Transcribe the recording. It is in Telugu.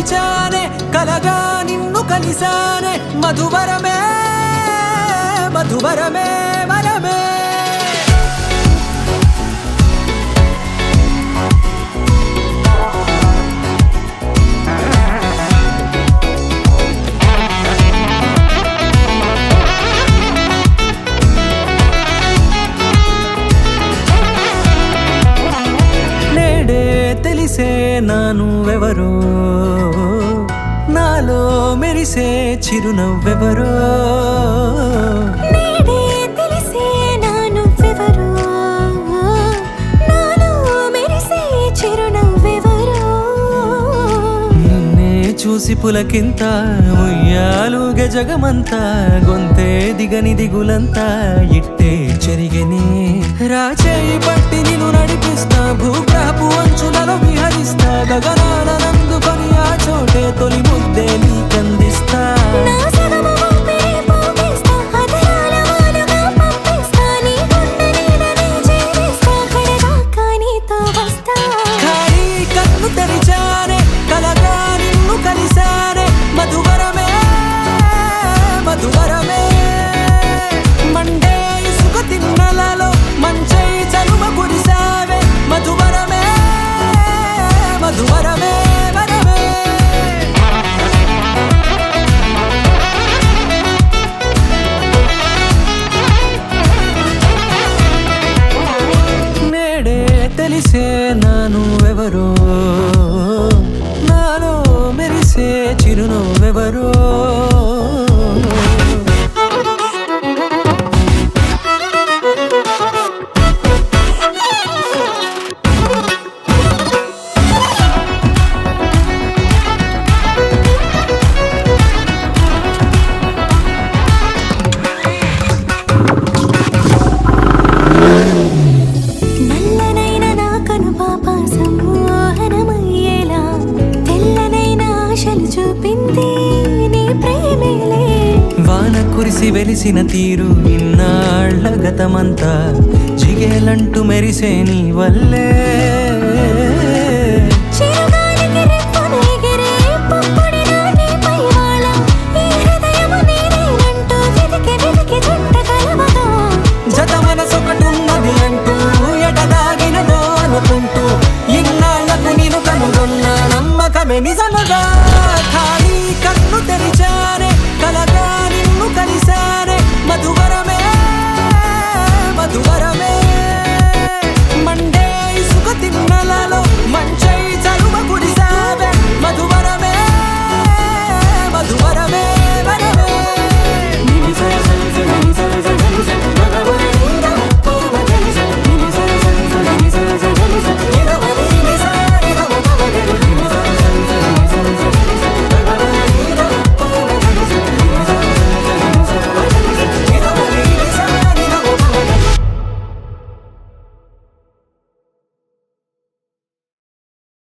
తెరిచానే కలగా నిన్ను కలిసానే మధువరమే మధువరమే వరమే తెలిసే నానువెవరో నాలో మెరిసే చిరునవ్వెవరో నేడే తెలిసే నానువెవరో నాలో మెరిసే చిరునవ్వెవరో నిన్నే చూసి పులకింత ఉయ్యాలుగే జగమంతా గొంతే దిగని దిగులంతా ఇట్టే చెరిగని రాచేయి పట్టి నిన్ను నడిపిస్తా భూగ్రహపు అంచులలో విహరిస్తా గగనానందుకొని ఆ చోటే తొలి ముద్దే నీకందిస్తా నా సగము ఊపిరి పోగేస్తా అధరాల వాలుగా పంపిస్తా నీ గుండె నీడనే చేరేస్తా కడదాకా నీతో వస్తా ఖాళీ కన్ను తెరిచానే కలగా నిన్ను కలిసానే మధువరమే మధువరమే మండే ఇసుక తిన్నలలో మంచై చలుమ కురిసావే మధువరమే మధువరమే వరమే నేడే తెలిసే నానువెవరో నాలో మెరిసే చిరునవ్వెవరో నల్లనైన నా కనుపాప సమ్మోహనమయ్యేలా తెల్లనైన ఆశలు చూపింది నీ ప్రేమేలే వాన కురిసి వెలిసిన తీరు ఇన్నాళ్ల గతమంతా జిగేలంటూ మెరిసే నీ వల్లే